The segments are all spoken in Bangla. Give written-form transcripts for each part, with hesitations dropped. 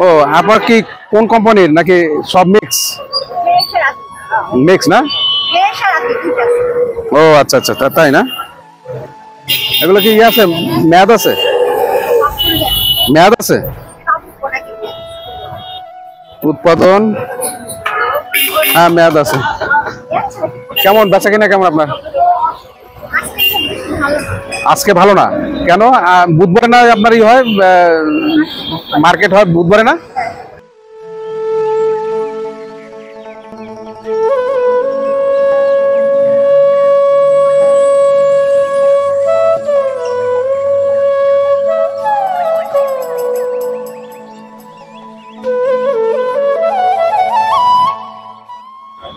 ও আপনার কি কোন কোম্পানির নাকি সব মিক্স? মিক্স না? ও আচ্ছা আচ্ছা, তাই না? এগুলো কি আছে, মেয়াদ আছে? মেয়াদ আছে? উৎপাদন, হ্যাঁ মেয়াদ আছে। কেমন বেচা কিনা কেমন আপনার? আজকে ভালো না কেন? বুধবারে না আপনার ই হয়, মার্কেট হয় বুধবারে না?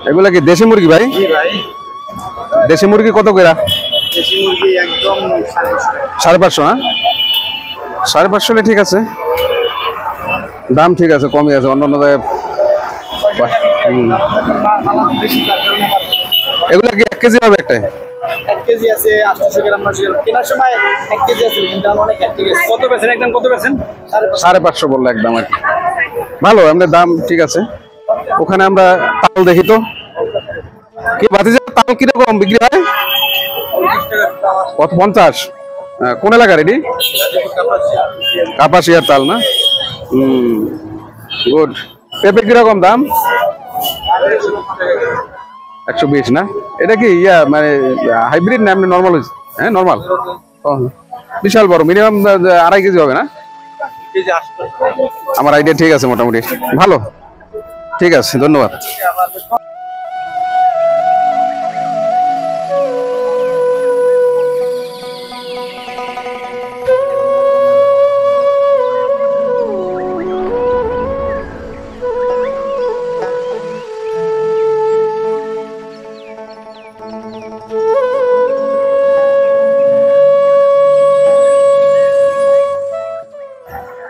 এগুলা কি দেশি মুরগি ভাই? দেশি মুরগি কত করে? দেশি মুরগি একদম 550 না? 550 ঠিক আছে, দাম ঠিক আছে, কমই আছে অন্য অন্য জায়গায়। এগুলা কি 1 কেজি হবে একটাই? 1 কেজি আছে 800 গ্রাম, কেনার সময় 1 কেজি আছে, কিন্তু অনেক 1 কেজি। কত বেচেন একদম, কত বেচেন? 550 বললো একদম আর কি। ভালো, আমাদের দাম ঠিক আছে। ওখানে আমরা তাল দেখি তো, কি ভাতিজা তাল কিরকম বিক্রি হয়? কত? 50? কোন এলাকার এটি? কাপাসিয়ার তাল না? গুড। পেঁপে কিরকম দাম? 120 না? এটা কি ইয়া মানে হাইব্রিড না এমনি নর্মাল? হ্যাঁ নর্মাল। বিশাল বড়, মিনিমাম 2.5 কেজি হবে না? আমার আইডিয়া ঠিক আছে, মোটামুটি ভালো, ঠিক আছে, ধন্যবাদ।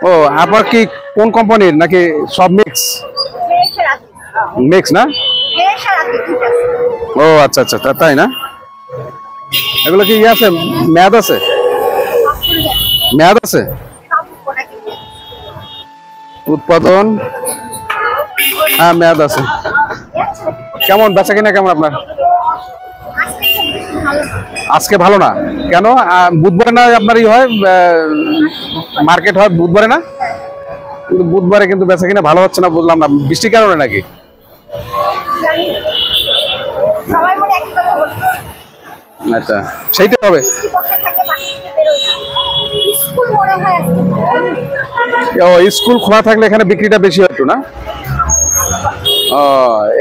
ও আপনার কি কোন কোম্পানির নাকি সব মিক্স? মিক্স না? ও আচ্ছা আচ্ছা, তাই না? এগুলো কি আছে, মেয়াদ আছে? মেয়াদ আছে? উৎপাদন, হ্যাঁ মেয়াদ আছে। কেমন বেচা কিনা কেমন আপনার? আজকে ভালো না কেন? বুধবারে না আপনার ই হয়, মার্কেট হয় বুধবারে না? কিন্তু বুধবারে কিন্তু বেচা কিনা ভালো হচ্ছে না, বুঝলাম না, বৃষ্টির কারণে নাকি? আচ্ছা, সেইটাই হবে। ও স্কুল খোলা থাকলে এখানে বিক্রিটা বেশি হতো না? ও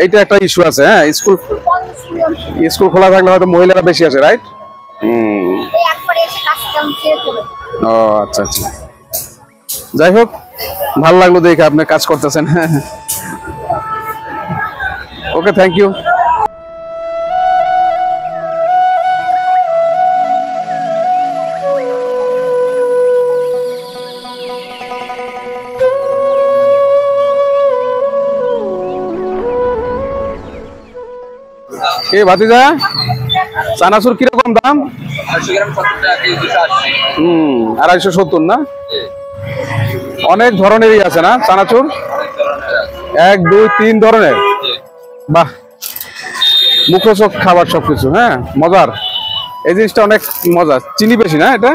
এইটা একটা ইস্যু আছে। হ্যাঁ, স্কুল খোলা থাকলে হয়তো মহিলারা বেশি আছে, রাইট? ও আচ্ছা আচ্ছা, যাই হোক, ভালো লাগলো দেখে আপনি কাজ করতেছেন। ওকে, থ্যাংক ইউ। এ ভাতিজা, চানাচুর কিরকম দাম? 270 না? অনেক ধরনেরই আছে না চানাচুর? 1 2 3 ধরনের। বাহ, মুখরোচক খাবার সবকিছু। হ্যাঁ, মজার, এই জিনিসটা অনেক মজা। চিনি বেশি না এটা?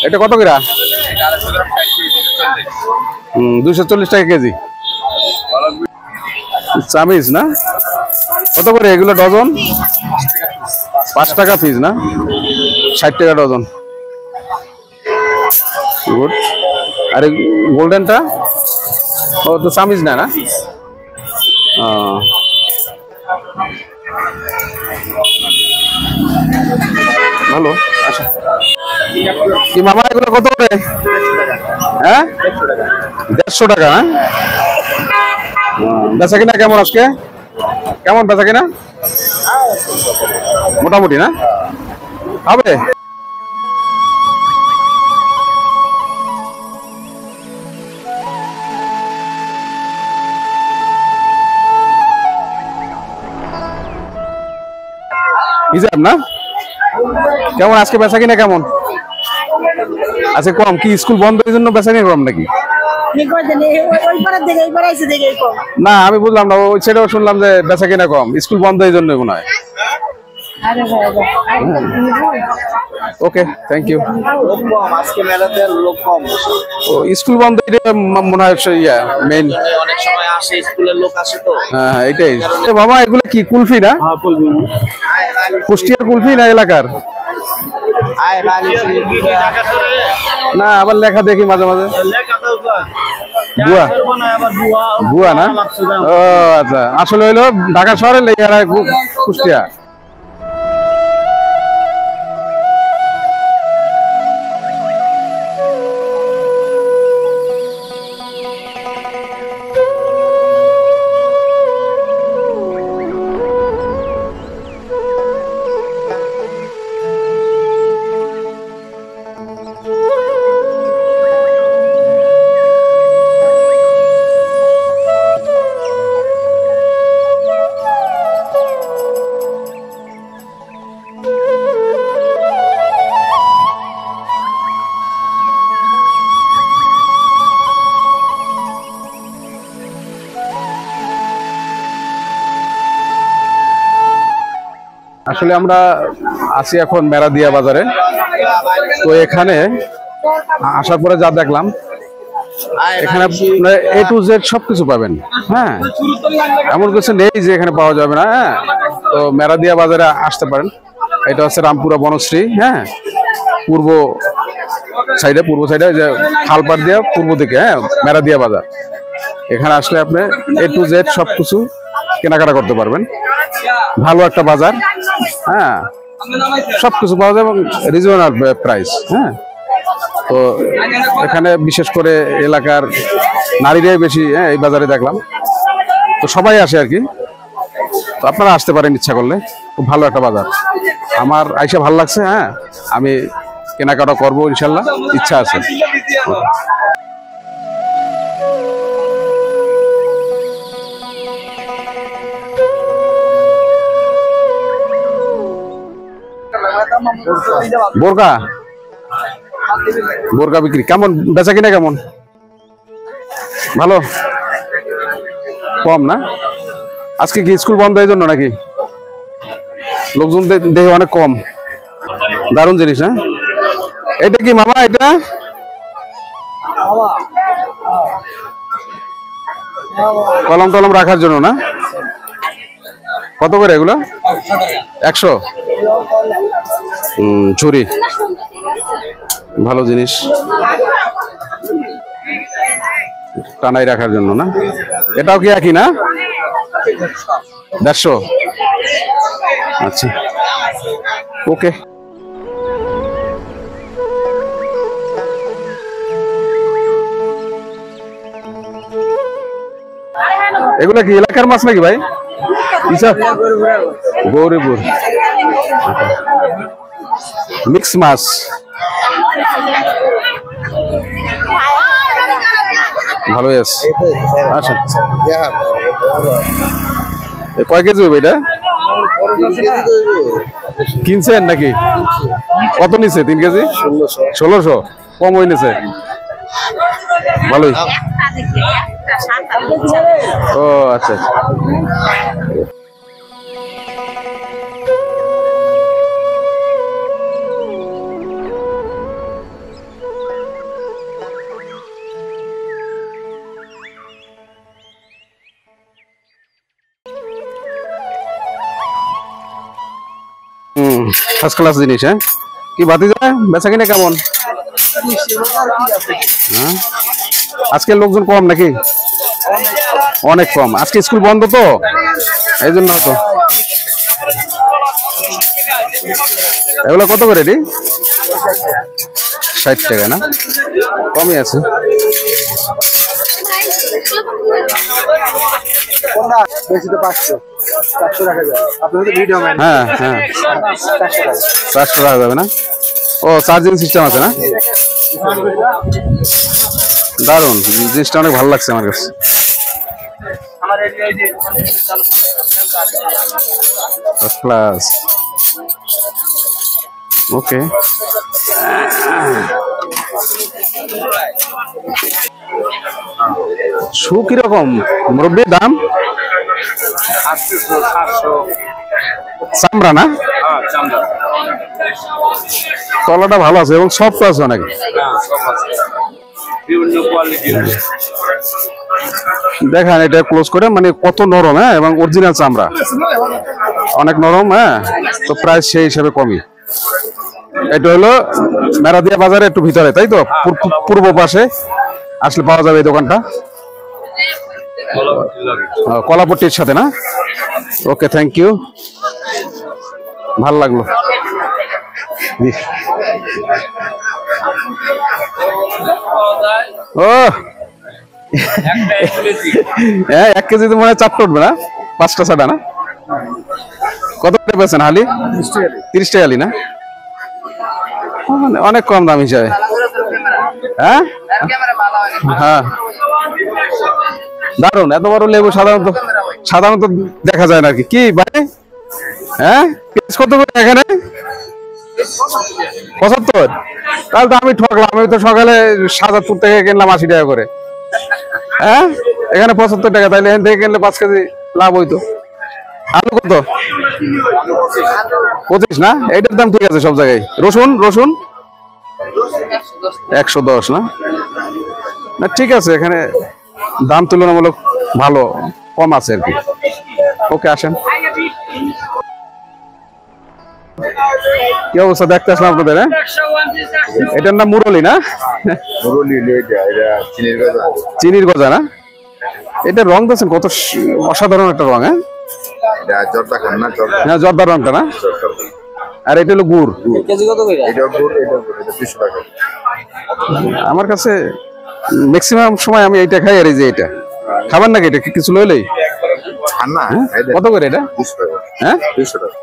এটা কত করে? 240 টাকা কেজি। চামিজ না? কত করে এগুলো ডজন? 5 টাকা পিস না? 60 টাকা ডজন। গুড। আর গোল্ডেনটা? ও তো চামিজ না, না? ভালো। আচ্ছা, কি মামা এগুলো কত করে? হ্যাঁ, 150 টাকা। হ্যাঁ, বেচা কিনা কেমন আজকে? কেমন বেচা কিনা? মোটামুটি না? হবে। হিজাব না? কেমন আজকে বেচা কিনা কেমন? আচ্ছা কম কি স্কুল বন্ধ এই জন্য বেচা কিনা কম নাকি? না আমি বুঝলাম না, ওই সেটাও শুনলাম যে বেচা কিনা কম, স্কুল বন্ধ এই জন্য মনে হয়। Okay thank you. লোক কম আজকে মেলাতে, লোক কম। ও স্কুল বন্ধ এটা মনে হয় ইয়া মেইন। অনেক সময় আসে, স্কুলের লোক আসে তো। হ্যাঁ এটাই। বাবা এগুলো কি কুলফি না? কুষ্টিয়ার কুলফি না এলাকার? না আবার লেখা দেখি মাঝে মাঝে বুয়া বুয়া না? ও আচ্ছা, আসলে হইলো ঢাকা শহরের লেখা কুষ্টিয়া। আসলে আমরা আছি এখন মেরাদিয়া বাজারে। তো এখানে আসার পরে যা দেখলাম, এখানে এ টু জেড সবকিছু পাবেন। হ্যাঁ এমন কিছু নেই যে এখানে পাওয়া যাবে না। হ্যাঁ তো মেরাদিয়া বাজারে আসতে পারেন। এটা হচ্ছে রামপুরা বনশ্রী। হ্যাঁ পূর্ব সাইডে যে খালপাড় দিয়া পূর্ব দিকে, হ্যাঁ মেরাদিয়া বাজার। এখানে আসলে আপনি এ টু জেড সবকিছু কেনাকাটা করতে পারবেন। ভালো একটা বাজার। হ্যাঁ সবকিছু পাওয়া যায় এবং রিজনেবল প্রাইস। হ্যাঁ তো এখানে বিশেষ করে এলাকার নারীরাই বেশি এই বাজারে দেখলাম। তো সবাই আসে আর কি। তো আপনারা আসতে পারেন ইচ্ছা করলে, খুব ভালো একটা বাজার। আমার আইসা ভালো লাগছে। হ্যাঁ আমি কেনাকাটা করবো ইনশাল্লাহ, ইচ্ছা আছে। বোরকা বোরকা বিক্রি কেমন, বেচা কিনা কেমন? ভালো কম না? আজকে কি স্কুল বন্ধ এই জন্য নাকি? লোকজন দেখে অনেক কম। দারুণ জিনিস। হ্যাঁ এটা কি মামা? এটা কলম টলম রাখার জন্য না? কত করে এগুলো? 100। ছুরি ভালো জিনিস, টানাই রাখার জন্য না? এটাও কি একই না? 150। আচ্ছা ওকে। এগুলা কি এলাকার মাছ নাকি ভাই? গৌরীপুর মিক্স মাছ। ভালোই আছে। আচ্ছা কয় কেজি হবে এটা? কিনছেন নাকি? কত নিছে? 3 কেজি 1600। কম হয়ে নিছে, ভালোই। ও আচ্ছা। ফার্স্ট ক্লাস জিনিস। হ্যাঁ কি বাতি যায়, বেচা কিনা কেমন? হ্যাঁ আজকে লোকজন কম নাকি? অনেক কম। আজকে স্কুল বন্ধ তো এই জন্য তো। এগুলো কত করে রে? 60 টাকা না? কমই আছে। হ্যাঁ হ্যাঁ 400 টাকা যাবে না? ও চার্জিং সিস্টেম আছে না? দারুন জিনিসটা, অনেক ভালো লাগছে আমার কাছে। First class. ওকে শু কিরকম মুরব্বীর দাম? 800 700 চামড়া না? তলাটা ভালো আছে এবং সফট আছে অনেক। বিভিন্ন কোয়ালিটির দেখেন এটা ক্লোজ করে, মানে কত নরম, হ্যাঁ, এবং অরিজিনাল চামড়া অনেক নরম, হ্যাঁ। তো প্রাইস সেই হিসেবে কমই। এটা হলো মেরাদিয়া বাজারে একটু ভিতরে, তাই তো? পূর্ব পাশে আসলে পাওয়া যাবে এই দোকানটা, কলাপট্টির সাথে না? ওকে, থ্যাংক ইউ, ভাল লাগলো। ও হ্যাঁ, 1 কেজিতে মনে হয় 4টা উঠবে না, 5টা 6টা না? কত টাকা পেয়েছেন হালি? 30 টাকা হালি না? মানে অনেক কম দাম হিসাবে। হ্যাঁ হ্যাঁ, দারুন। এত বড় লেবু সাধারণত দেখা যায় না আর কি। কি ভাই, হ্যাঁ, কত করে এখানে? 75? তাহলে তো আমি ঠকলাম। আমি তো সকালে সাজাদপুর থেকে কিনলাম 80 টাকা করে, হ্যাঁ, এখানে 75 টাকা। তাইলে এখান থেকে কিনলে 5 কেজি লাভ হইতো। আলু কত? 25 না? এইটার দাম ঠিক আছে সব জায়গায়। রসুন 110 না? না, ঠিক আছে, এখানে দাম তুলনামূলক ভালো, কম আছে আর কি। ওকে, আসেন। কি অবস্থা দেখতে আসলাম আপনাদের? হ্যাঁ, এটার নাম মুরলি না? চিনির গজা না? এটার রং দেখছেন কত অসাধারণ একটা রং, হ্যাঁ, জর্দার রংটা না? আর এটা হলো গুড়। আমার কাছে ম্যাক্সিমাম সময় আমি এইটা খাই। আর এই যে এটা খাবার নাকি, এটা কিছু লইলেই কত করে এটা? হ্যাঁ, 200 টাকা।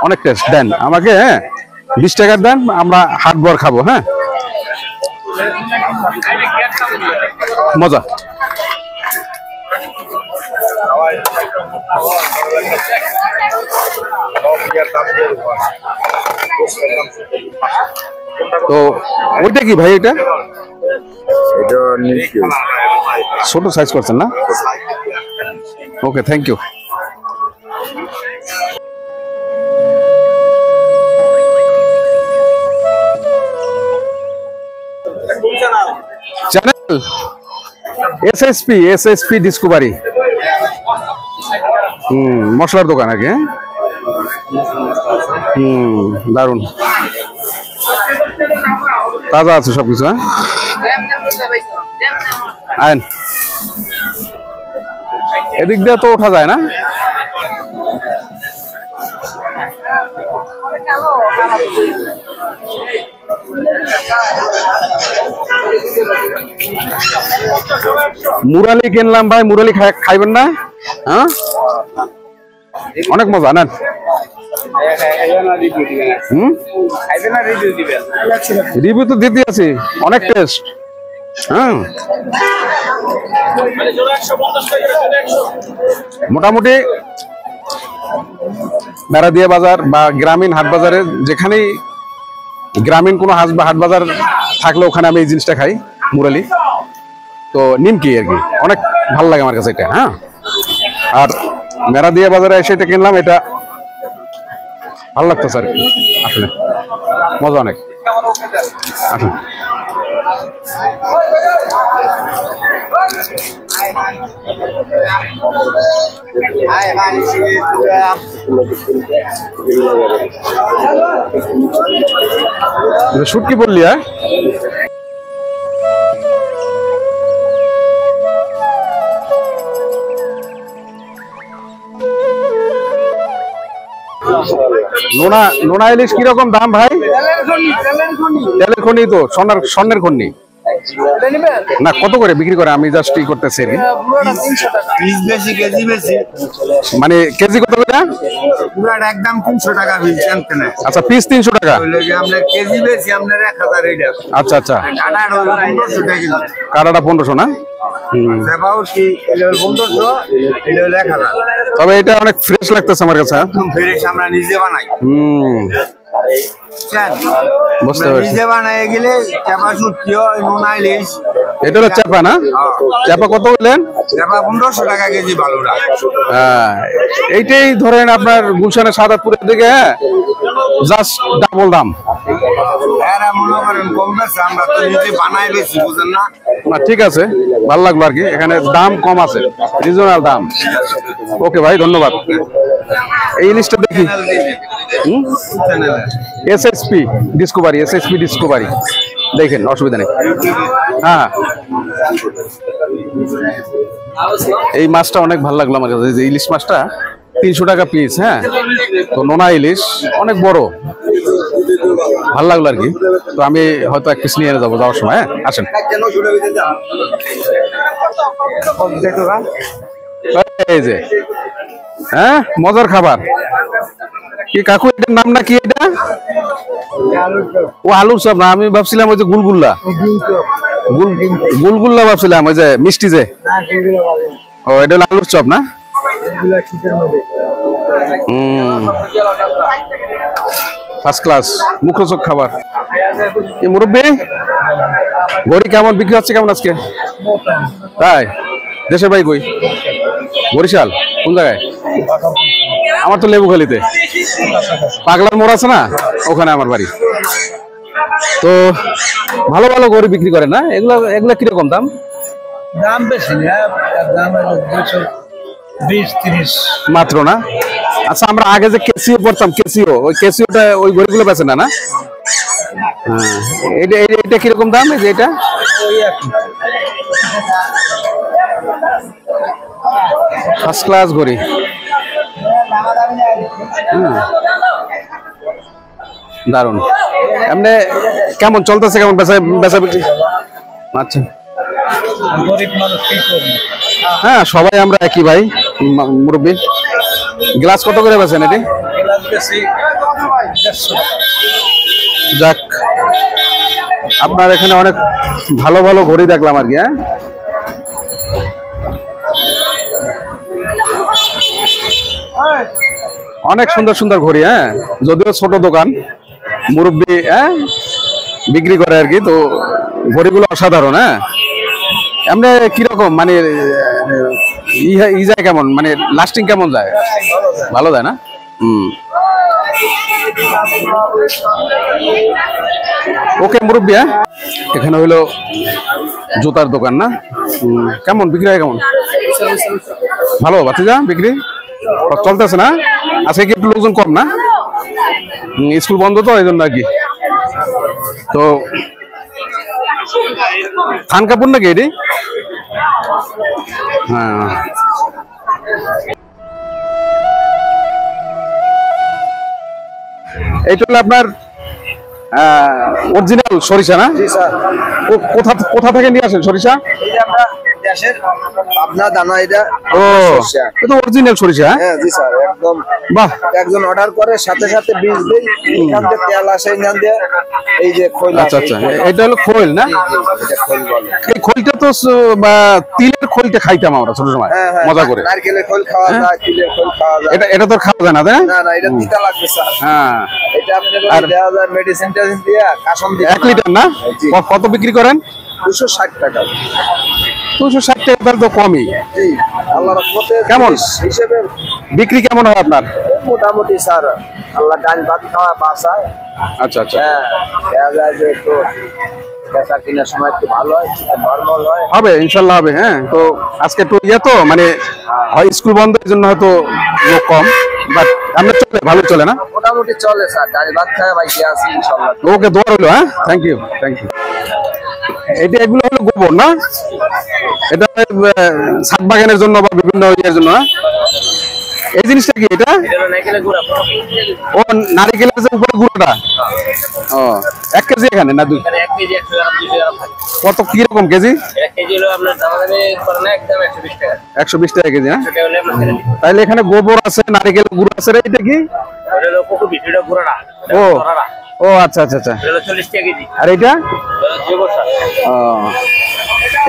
অনেক টেস্ট। দেন আমাকে, হ্যাঁ, 20 টাকার দেন, আমরা হাট ভর খাবো। হ্যাঁ, মজা। তো ওইটা কি ভাই? এটা ছোট সাইজ করছেন না? Okay, thank you. Channel SSP discovery. মশলার দোকান আগে। দারুন, তাজা আছে সবকিছু। হ্যাঁ, আইন এদিক দিয়ে তো ওঠা যায় না? মুরালি কিনলাম ভাই। মুরালি খাইবেন না? হ্যাঁ, অনেক মজা। না, রিভিউ তো দিতে আছি, অনেক টেস্ট। হ্যাঁ, মোটামুটি মেরাদিয়া বাজার বা গ্রামীণ হাট বাজারে, যেখানেই গ্রামীণ কোনো হাট বাজার থাকলে ওখানে আমি এই জিনিসটা খাই, মুরালি। তো নিমকি আর কি, অনেক ভালো লাগে আমার কাছে এটা। হ্যাঁ, আর মেরাদিয়া বাজারে এসে এটা কিনলাম, এটা ভালো লাগতেছে আর কি, আসলে মজা অনেক। আসুন। শুট কি বললি? হ্যাঁ, নোনা ইলিশ কিরকম দাম ভাই? তেলের খনি তো, স্বর্ণের খনি। এটা নেবেন? না কত করে বিক্রি করে আমি জাস্ট ই করতেছি আর কি। পুরোটা 300 টাকা। পিস বেশি কেজি বেশি মানে কেজি কত করে? পুরাটা একদম 300 টাকা পিস জানতে না আচ্ছা পিস 300 টাকা। বলে যে আমরা কেজি বেশি আমরা 1000 এটা আচ্ছা আচ্ছা কাটার হলো 1500 টাকা কেজি কাটাটা 1500 না? সেবাও কি এটা হলো 1500 এটা হলো 1000 তবে এটা অনেক ফ্রেশ লাগতেছে আমার কাছে। একদম ফ্রেশ আমরা নিজে বানাই বুঝছেন? বুঝতে আমরা পারছি। নিজে বানাই গেলে চাপা শুটকি হয় নোনা ইলিশ এটা হলো চাপা না? চাপা কত বললেন? চাপা 1500 টাকা কেজি ভালোটা হ্যাঁ এইটাই ধরেন আপনার গুলশানের সাদাতপুরের দিকে জাস্ট ডাবল দাম। এরা মনে করেন কম বেশি আমরা তো নিজে বানাই বেশি বুঝেন না না ঠিক আছে, ভালো লাগলো আর কি, এখানে দাম কম আছে, রিজনাল দাম। ওকে ভাই ধন্যবাদ। এই লিস্টটা দেখি এসএসপি ডিসকভারি, এসএসপি ডিসকভারি দেখেন, অসুবিধা নেই। হ্যাঁ এই মাছটা অনেক ভালো লাগলো আমার কাছে, যে ইলিশ মাছটা 300 টাকা পিস। হ্যাঁ তো নোনা ইলিশ অনেক বড়, ভালো লাগলো আর কি। তো আমি হয়তো এক পিস নিয়ে যাবো যাওয়ার সময়। হ্যাঁ আসেন। এই যে হ্যাঁ মজার খাবার কি কাকু, এটার নাম না কি? এটা ও আলুর চপ না, আমি ভাবছিলাম ওই যে গুলগুল্লা, গুলগুল্লা ভাবছিলাম, ওই যে মিষ্টি যে। ও এটা হলো আলুর চপ না? ফার্স্ট ক্লাস মুখরোচক খাবার। এই মুরব্বী গড়ি কেমন বিক্রি হচ্ছে, কেমন আজকে? তাই দেশের বাড়ি কই? বরিশাল কোন জায়গায়? আমার তো লেবুখালীতে, পাগলার মোড় আছে না, ওখানে আমার বাড়ি। তো ভালো ভালো গড়ি বিক্রি করে না? এগুলা এগুলা কিরকম দাম? দাম বেশি না, দাম হলো 220-30 মাত্র না? আচ্ছা আমরা আগে যে কেসিও পড়তাম, কেসিও, ওই কেসিওটা ওই গড়িগুলো বেচে না না? হ্যাঁ এটা এটা কিরকম দাম? এই যে এটা ওই একই। ফার্স্ট ক্লাস গড়ি। দারুন। এমনি কেমন চলতেছে, কেমন বেচা বেচা বিক্রি? আচ্ছা গরিব মানুষ কি করবে? হ্যাঁ সবাই আমরা একই ভাই। মুরব্বী গ্লাস কত করে বেচেন এটি? গ্লাস বেশি 150 টাকা। যাক আপনার এখানে অনেক ভালো ভালো ঘড়ি দেখলাম আর কি। হ্যাঁ অনেক সুন্দর সুন্দর ঘড়ি। হ্যাঁ যদিও ছোট দোকান, মুরব্বী বিক্রি করে আর কি, তো ঘড়িগুলো অসাধারণ। হ্যাঁ এমনি কিরকম মানে ই যায় কেমন, মানে লাস্টিং কেমন যায়? ভালো যায় না? ওকে মুরব্বী। হ্যাঁ এখানে হইলো জুতার দোকান না? কেমন বিক্রি হয় কেমন? ভালো বাতিজা বিক্রি চলতেছে না? আজকে কি একটু লোকজন কম না? স্কুল বন্ধ তো এই জন্য আর কি। তো খান কাপড় নাকি এটি? হ্যাঁ এইটা হলো আপনার অরিজিনাল সরিষা না? জি স্যার কোথা কোথা থেকে নিয়ে আসেন সরিষা? এটা আমরা দেশের আপনার দানা এটা ও সরিষা। এটা অরিজিনাল সরিষা? হ্যাঁ জি স্যার একদম। বাহ একজন অর্ডার করে সাথে সাথে বীজ দেই, এখান থেকে তেল আসে, এখান দিয়ে এই যে খোল আচ্ছা আচ্ছা এটা হলো খোল না? এটা খোল বলে। এই খোলটা তো তিলের খোলটা খাইতাম আমরা ছোট সময় হ্যাঁ হ্যাঁ মজা করে। নারকেলের খোল খাওয়া যায়, তিলের খোল খাওয়া যায়। এটা এটা তো খাওয়া যায় না তাই না? না না এটা তিতা লাগবে স্যার। হ্যাঁ এটা আপনাদের আর- দেওয়া যায় মেডিসিন টেডিসিন দিয়ে কাশন দিয়ে। 1 লিটার না? জি। কত বিক্রি করেন? 260 টাকা। 260 টাকা তাহলে তো কমই। জি আল্লাহর রহমতে কেমন? হিসেবে বিক্রি কেমন হয় আপনার? মোটামুটি স্যার আল্লাহ ডাল ভাত খাওয়া বাঁচায়। আচ্ছা আচ্ছা হ্যাঁ দেখা যায় যে একটু বেচা কেনার সময় একটু ভালো হয়, নর্মাল হয়। হবে ইনশাল্লাহ হবে। হ্যাঁ তো আজকে একটু ইয়ে তো মানে হয় স্কুল বন্ধ, এই জন্য হয়তো লোক কম, বাট আমরা চলে ভালো চলে না? মোটামুটি চলে স্যার, ডাল ভাত খাওয়া বাইকে আছি ইনশাল্লাহ। ওকে দোয়া রইলো। হ্যাঁ থ্যাংক ইউ থ্যাংক ইউ। এটা এগুলো হলো গোবর না? এটা ছাদ বাগানের জন্য বা বিভিন্ন ইয়ের জন্য। এই জিনিসটা কি এটা? ও নারিকেলের যে উপরে গুঁড়োটা। ও 1 কেজি এখানে না 2? 1 কেজি 100 গ্রাম 200 গ্রাম থাকে। কত কি রকম কেজি? 1 কেজি হলো আপনার দামাদামি করে না একদম 120 টাকা। 120 টাকা কেজি না? 100 টাকা হলে আপনার কেজি। তাহলে এখানে গোবর আছে, নারিকেল গুঁড়ো আছে, এটা কি? ওটা হলো কোকো বিট, এটা গুঁড়াটা। ও ও আচ্ছা আচ্ছা আচ্ছা। এটা হলো 40 টাকা কেজি। আর এটা? জৈব সার। ও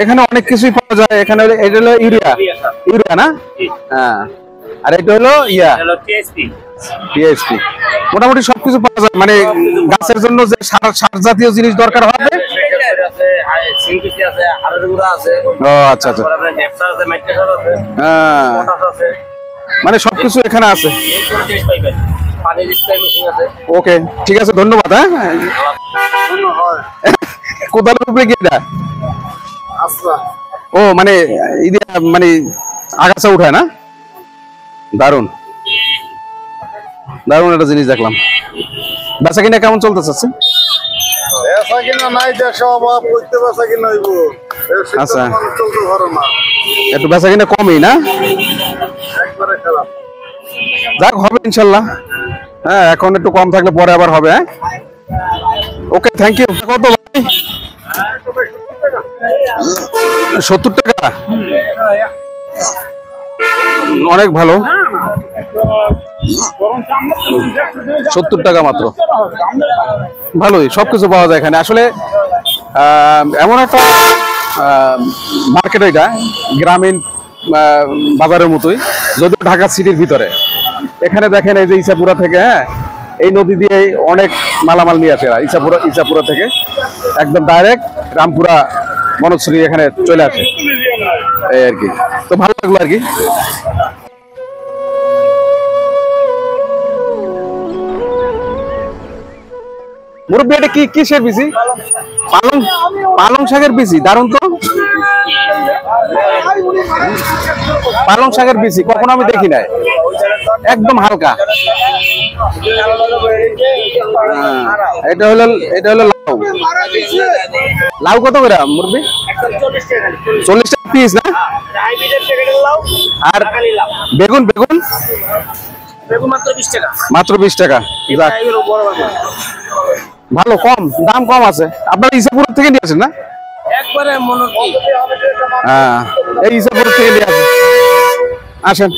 এখানে অনেক কিছুই পাওয়া যায়। এখানে এটা হলো ইউরিয়া, ইউরিয়া না? হ্যাঁ। আর এটা হলো এটা হলো টিএসপি। টিএসপি। মোটামুটি সবকিছু পাওয়া যায়, মানে গাছের জন্য যে সার জাতীয় জিনিস দরকার হবে। সিনকিটি আছে, হাড়ের গুঁড়া আছে। ও আচ্ছা আচ্ছা। তারপর আপনার ন্যাপসা আছে, মাইট্রাসার আছে, হ্যাঁ, পটাশ আছে। মানে সবকিছু এখানে আছে। এই 40 পাইবেন। পানির স্প্রে মেশিন আছে। ওকে, ঠিক আছে, ধন্যবাদ। হ্যাঁ, কোদালের উপরে কি এটা? আচ্ছা। ও মানে মানে আগাছা উঠায় না? দারুন দারুন একটা জিনিস দেখলাম। বেচা কিনা কেমন চলতেছে? বেচা কিনা নাই, দেশে অভাব, করতে বেচা কিনা হইব। আচ্ছা, চলতে পারে না, একটু বেচা কিনা কমই না? একবারে খারাপ। যাক, হবে ইনশাল্লাহ। হ্যাঁ, এখন একটু কম থাকলে পরে আবার হবে। হ্যাঁ, ওকে, থ্যাংক ইউ। কত ভাই? 70 টাকা, অনেক ভালো। 70 টাকা মাত্র, ভালোই, সবকিছু পাওয়া যায় এখানে। আসলে এমন একটা মার্কেট, এটা গ্রামীণ বাজারের মতোই, যদিও ঢাকা সিটির ভিতরে। এখানে দেখেন এই যে ইসাপুরা থেকে, হ্যাঁ, এই নদী দিয়ে অনেক মালামাল নিয়ে আসে ইসাপুরা থেকে একদম ডাইরেক্ট রামপুরা বনশ্রী এখানে চলে আসে, এই আর কি। তো ভালো লাগলো আর কি। মুরব্বী, এটা কি কিসের বিচি? পালং শাকের বিচি, দারুন তো। পালং শাকের বিচি কখনো আমি দেখি নাই, একদম হালকা। এটা হলো লাউ। লাউ কত করে মুরব্বী? 40 টাকা পিস না? আর বেগুন? বেগুন মাত্র 20 টাকা। মাত্র 20 টাকা। যাক, ভালো, কম দাম, কম আছে। আপনারা ইসাপুর থেকে নিয়ে আসেন না? একবারে মনোরম। হ্যাঁ, এই ইসাপুর থেকে নিয়ে আসেন। আসেন।